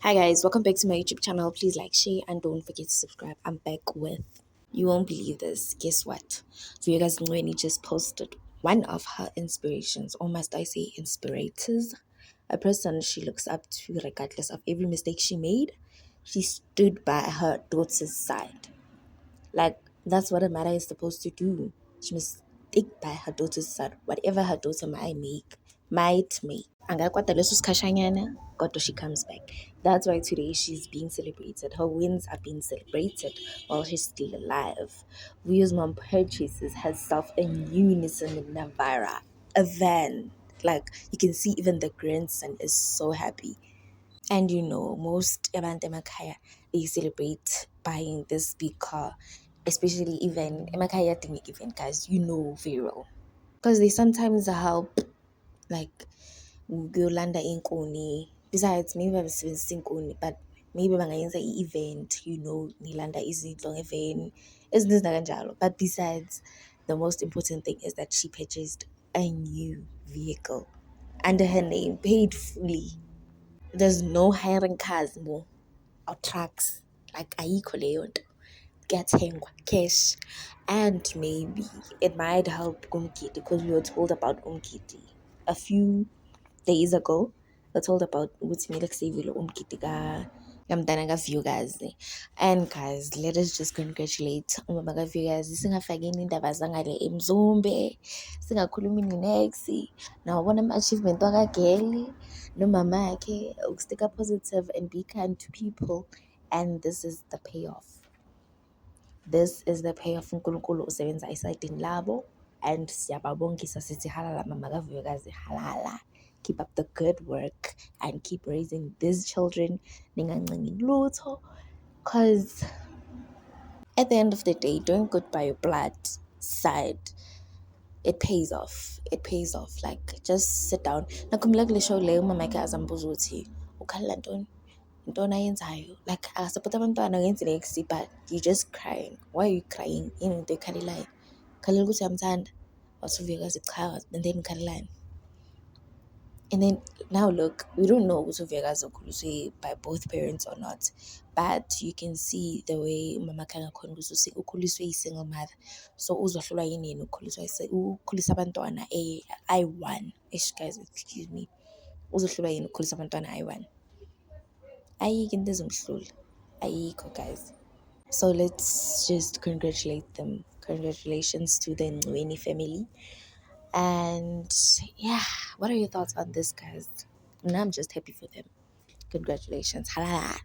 Hi guys, welcome back to my YouTube channel. Please like, share, and don't forget to subscribe. I'm back with, you won't believe this. Guess what? So you guys know when he just posted one of her inspirations, or must I say inspirators, a person she looks up to regardless of every mistake she made. She stood by her daughter's side. Like, that's what a mother is supposed to do. She must stick by her daughter's side, whatever her daughter might make. Angakwata leso sikhashanyana, kodwa she comes back. That's why today she's being celebrated. Her wins are being celebrated while she's still alive. Vuyo's mom purchases herself a new Nissan Navara, a van. Like, you can see even the grandson is so happy. And most abantu emakhaya, they celebrate buying this big car, especially even emakhaya thing event, guys, very well. Because they sometimes help, like, kuyolanda inkuni. Besides, maybe babesebenzisa inkuni, but maybe bangayenza i-event, nilanda izidlo ngevan, ezinto ezintakanjalo. But besides, the most important thing is that she purchased a new vehicle under her name, paid fully. There's no hiring cars more or trucks. Like, ayikho leyo nto. Kuyathengwa cash. And maybe it might help Umgidi, because we were told about Umgidi a few days ago. We were told about ukuthi kumele kuseyivile umgidi kamntana kaVyukazi. And guys, let us just congratulate umama kaVyukazi. Singafakeni indaba zangale eMzumbe, singakhulumi nenex. Nawabona ama-achievement wakageli nomama yakhe, stick up positive and be kind to people. And this is the payoff. This is the payoff. uNkulunkulu usebenza esayidini labo, and siyababongisa sithi halala mama kaVyukazi, halala. Keep up the good work and keep raising these children. Ningancengi lutho, because at the end of the day, doing good by your blood side, it pays off. It pays off. Like, just sit down. Nakhumbula kule show leyo umama yakhe azambuza ukuthi ukhalela ntoni, intoni ayenzayo. Like, akasapota abantwana ngenze next, but you just crying. Why are you crying? Yini into ekhalelayo? Khalela ukuthi uyamthanda. Wathi uVyukazi cha, and then khalelani. And then now look, we don't know ukuthi uVyukazi ukhuliswe by both parents or not, but you can see the way umama wakhe angakhona ukuthi ukhuliswe yi-single mother. So uzohlulwa yini yena ukukhulisa abantwana ayi-one. Guys, excuse me. Uzohlulwa yini ukukhulisa abantwana ayi-one? Ayikho into ezomhlula. Ayikho, guys. So let's just congratulate them. Congratulations to the Ngweni family. And yeah, what are your thoughts on this, guys? And I'm just happy for them. Congratulations. Halala.